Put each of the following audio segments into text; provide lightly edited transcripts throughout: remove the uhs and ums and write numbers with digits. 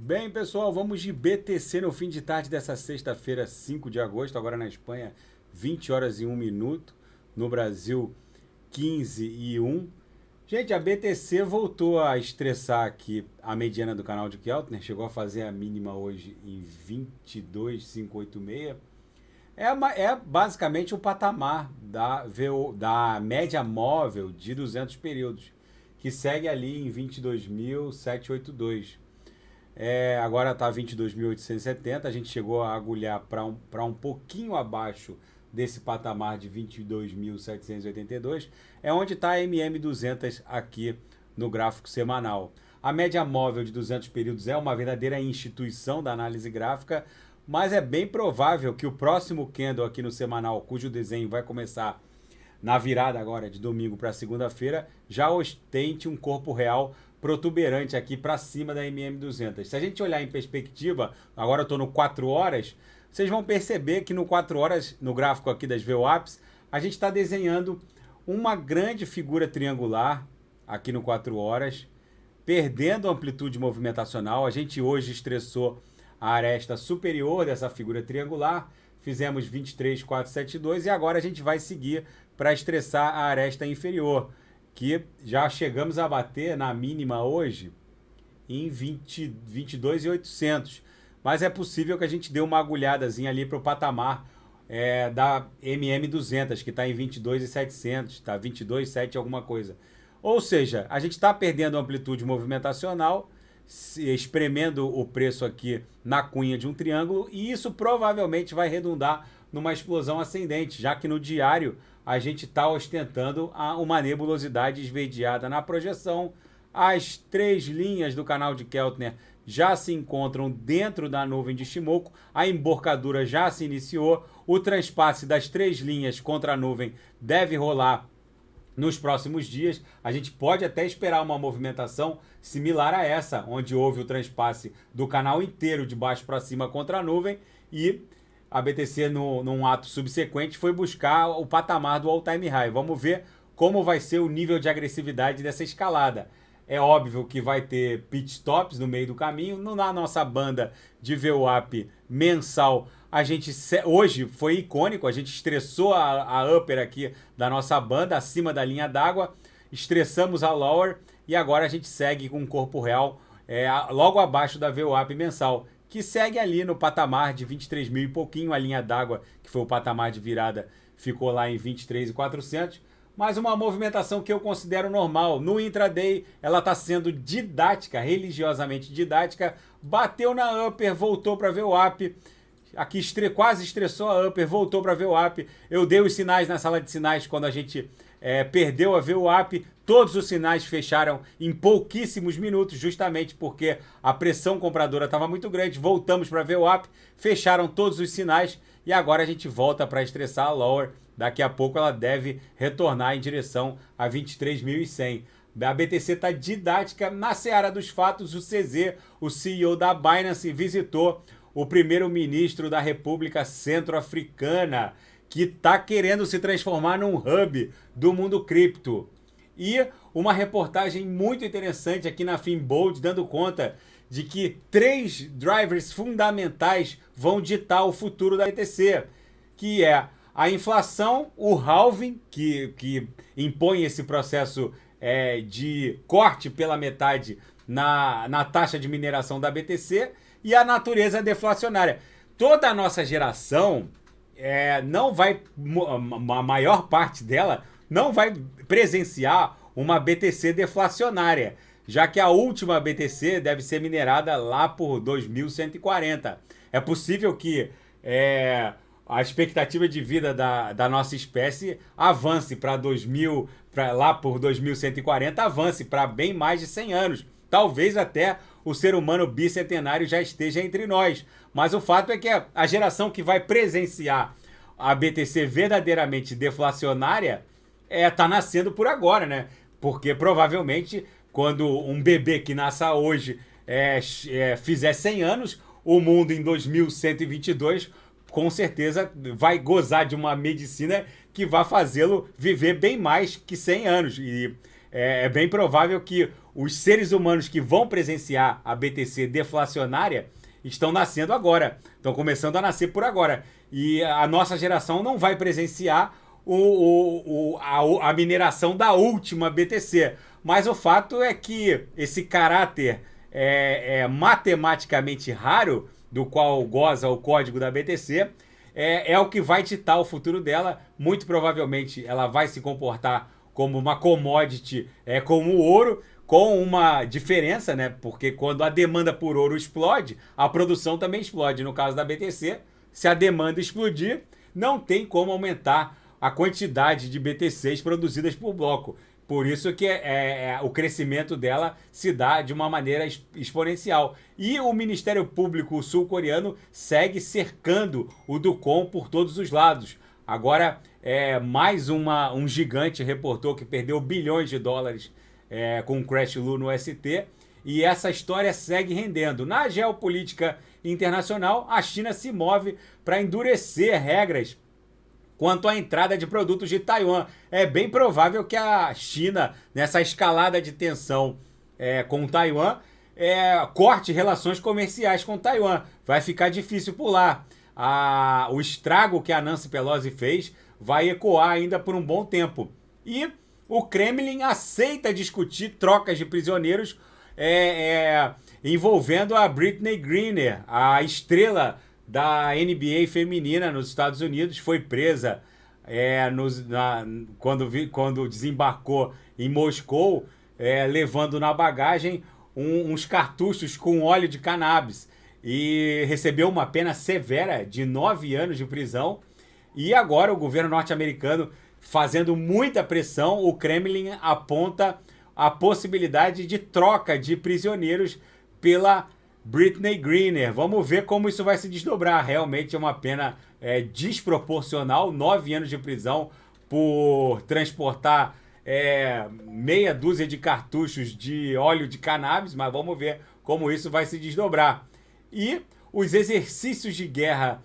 Bem, pessoal, vamos de BTC no fim de tarde dessa sexta-feira, 5 de agosto, agora na Espanha, 20 horas e 1 minuto, no Brasil, 15 e 1. Gente, a BTC voltou a estressar aqui a mediana do canal de Keltner, chegou a fazer a mínima hoje em 22,586. É basicamente o patamar da média móvel de 200 períodos, que segue ali em 22.782. Agora está 22.870, a gente chegou a agulhar para um pouquinho abaixo desse patamar de 22.782, é onde está a MM200 aqui no gráfico semanal. A média móvel de 200 períodos é uma verdadeira instituição da análise gráfica, mas é bem provável que o próximo candle aqui no semanal, cujo desenho vai começar na virada agora de domingo para segunda-feira, já ostente um corpo real protuberante aqui para cima da MM200. Se a gente olhar em perspectiva, agora eu estou no 4 horas, vocês vão perceber que no 4 horas, no gráfico aqui das VWAPs, a gente está desenhando uma grande figura triangular aqui no 4 horas, perdendo amplitude movimentacional. A gente hoje estressou a aresta superior dessa figura triangular, fizemos 23,472 e agora a gente vai seguir para estressar a aresta inferior, que já chegamos a bater na mínima hoje em 22.800. Mas é possível que a gente dê uma agulhadazinha ali para o patamar da MM200, que está em 22.700, está 22.700 alguma coisa. Ou seja, a gente está perdendo amplitude movimentacional, espremendo o preço aqui na cunha de um triângulo, e isso provavelmente vai redundar numa explosão ascendente, já que no diário a gente está ostentando uma nebulosidade esverdeada na projeção. As três linhas do canal de Keltner já se encontram dentro da nuvem de Shimoku, a emborcadura já se iniciou, o transpasse das três linhas contra a nuvem deve rolar nos próximos dias. A gente pode até esperar uma movimentação similar a essa, onde houve o transpasse do canal inteiro de baixo para cima contra a nuvem e a BTC, num ato subsequente, foi buscar o patamar do all-time high. Vamos ver como vai ser o nível de agressividade dessa escalada. É óbvio que vai ter pit stops no meio do caminho. Na nossa banda de VWAP mensal, a gente hoje foi icônico, a gente estressou a upper aqui da nossa banda, acima da linha d'água, estressamos a lower e agora a gente segue com um corpo real logo abaixo da VWAP mensal, que segue ali no patamar de 23 mil e pouquinho. A linha d'água, que foi o patamar de virada, ficou lá em 23.400. Mas uma movimentação que eu considero normal. No intraday, ela está sendo didática, religiosamente didática. Bateu na upper, voltou para a VWAP. Aqui quase estressou a upper, voltou para a VWAP. Eu dei os sinais na sala de sinais quando a gente perdeu a VWAP. Todos os sinais fecharam em pouquíssimos minutos, justamente porque a pressão compradora estava muito grande. Voltamos para a VWAP, fecharam todos os sinais e agora a gente volta para estressar a lower. Daqui a pouco ela deve retornar em direção a 23.100. A BTC está didática. Na seara dos fatos, o CZ, o CEO da Binance, visitou o primeiro-ministro da República Centro-Africana, que está querendo se transformar num hub do mundo cripto. E uma reportagem muito interessante aqui na Finbold, dando conta de que 3 drivers fundamentais vão ditar o futuro da BTC, que é a inflação, o halving, que impõe esse processo de corte pela metade na taxa de mineração da BTC, e a natureza deflacionária. Toda a nossa geração não vai, a maior parte dela, não vai presenciar uma BTC deflacionária, já que a última BTC deve ser minerada lá por 2140. É possível que a expectativa de vida da nossa espécie avance para lá por 2140, avance para bem mais de 100 anos. Talvez até o ser humano bicentenário já esteja entre nós. Mas o fato é que a geração que vai presenciar a BTC verdadeiramente deflacionária tá nascendo por agora, né? Porque provavelmente quando um bebê que nasça hoje fizer 100 anos, o mundo em 2122 com certeza vai gozar de uma medicina que vai fazê-lo viver bem mais que 100 anos. E é bem provável que os seres humanos que vão presenciar a BTC deflacionária estão nascendo agora, estão começando a nascer por agora. E a nossa geração não vai presenciar a mineração da última BTC. Mas o fato é que esse caráter matematicamente raro, do qual goza o código da BTC, é o que vai ditar o futuro dela. Muito provavelmente ela vai se comportar como uma commodity, como o ouro, com uma diferença, né? Porque quando a demanda por ouro explode, a produção também explode. No caso da BTC, se a demanda explodir, não tem como aumentar a quantidade de BTCs produzidas por bloco. Por isso que o crescimento dela se dá de uma maneira exponencial. E o Ministério Público sul-coreano segue cercando o Duqm por todos os lados. Agora, mais um gigante reportou que perdeu bilhões de dólares com o Crash Lu no ST. E essa história segue rendendo. Na geopolítica internacional, a China se move para endurecer regras quanto à entrada de produtos de Taiwan. É bem provável que a China, nessa escalada de tensão com Taiwan, corte relações comerciais com Taiwan. Vai ficar difícil por lá. O estrago que a Nancy Pelosi fez vai ecoar ainda por um bom tempo. E o Kremlin aceita discutir trocas de prisioneiros envolvendo a Brittney Griner, a estrela da NBA feminina nos Estados Unidos. Foi presa quando desembarcou em Moscou, levando na bagagem uns cartuchos com óleo de cannabis, e recebeu uma pena severa de 9 anos de prisão. E agora o governo norte-americano, fazendo muita pressão, o Kremlin aponta a possibilidade de troca de prisioneiros pela Brittney Griner. Vamos ver como isso vai se desdobrar. Realmente é uma pena desproporcional, 9 anos de prisão por transportar meia dúzia de cartuchos de óleo de cannabis, mas vamos ver como isso vai se desdobrar. E os exercícios de guerra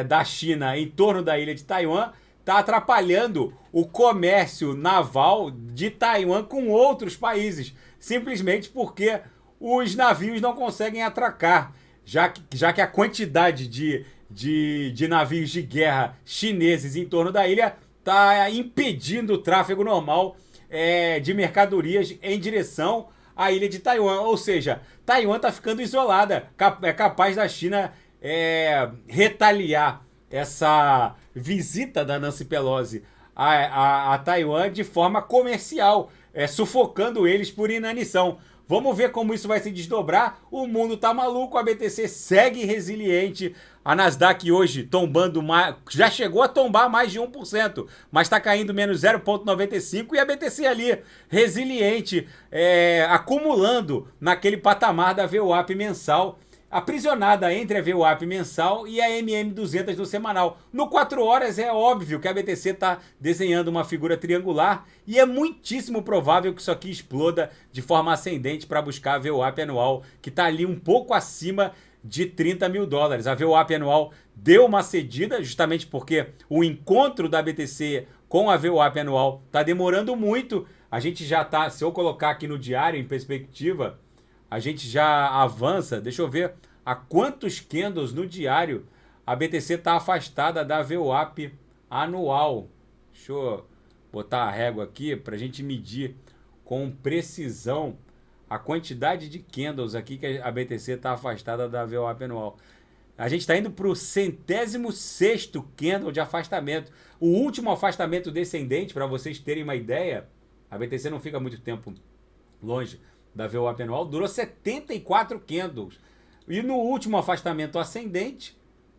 da China em torno da ilha de Taiwan está atrapalhando o comércio naval de Taiwan com outros países, simplesmente porque os navios não conseguem atracar, já que a quantidade de navios de guerra chineses em torno da ilha está impedindo o tráfego normal de mercadorias em direção à ilha de Taiwan. Ou seja, Taiwan está ficando isolada. É capaz da China retaliar essa visita da Nancy Pelosi a Taiwan de forma comercial, sufocando eles por inanição. Vamos ver como isso vai se desdobrar. O mundo tá maluco, a BTC segue resiliente. A Nasdaq hoje tombando mais, já chegou a tombar mais de 1%, mas está caindo menos 0,95%, e a BTC ali resiliente, acumulando naquele patamar da VWAP mensal, aprisionada entre a VWAP mensal e a MM200 do semanal. No 4 horas é óbvio que a BTC está desenhando uma figura triangular, e é muitíssimo provável que isso aqui exploda de forma ascendente para buscar a VWAP anual, que está ali um pouco acima de 30 mil dólares. A VWAP anual deu uma cedida, justamente porque o encontro da BTC com a VWAP anual está demorando muito. A gente já está, se eu colocar aqui no diário em perspectiva, a gente já avança. Deixa eu ver a quantos candles no diário a BTC está afastada da VWAP anual. Deixa eu botar a régua aqui para a gente medir com precisão a quantidade de candles aqui que a BTC está afastada da VWAP anual. A gente está indo para o 106º candle de afastamento. O último afastamento descendente, para vocês terem uma ideia, a BTC não fica muito tempo longe da VWAP anual, durou 74 candles. E no último afastamento ascendente,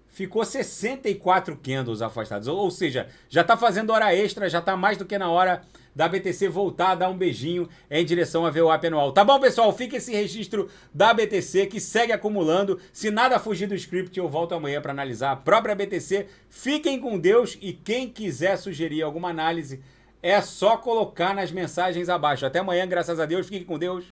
ficou 64 candles afastados. Ou seja, já está fazendo hora extra, já está mais do que na hora da BTC voltar a dar um beijinho em direção à VWAP anual. Tá bom, pessoal? Fica esse registro da BTC que segue acumulando. Se nada fugir do script, eu volto amanhã para analisar a própria BTC. Fiquem com Deus, e quem quiser sugerir alguma análise, é só colocar nas mensagens abaixo. Até amanhã, graças a Deus. Fiquem com Deus.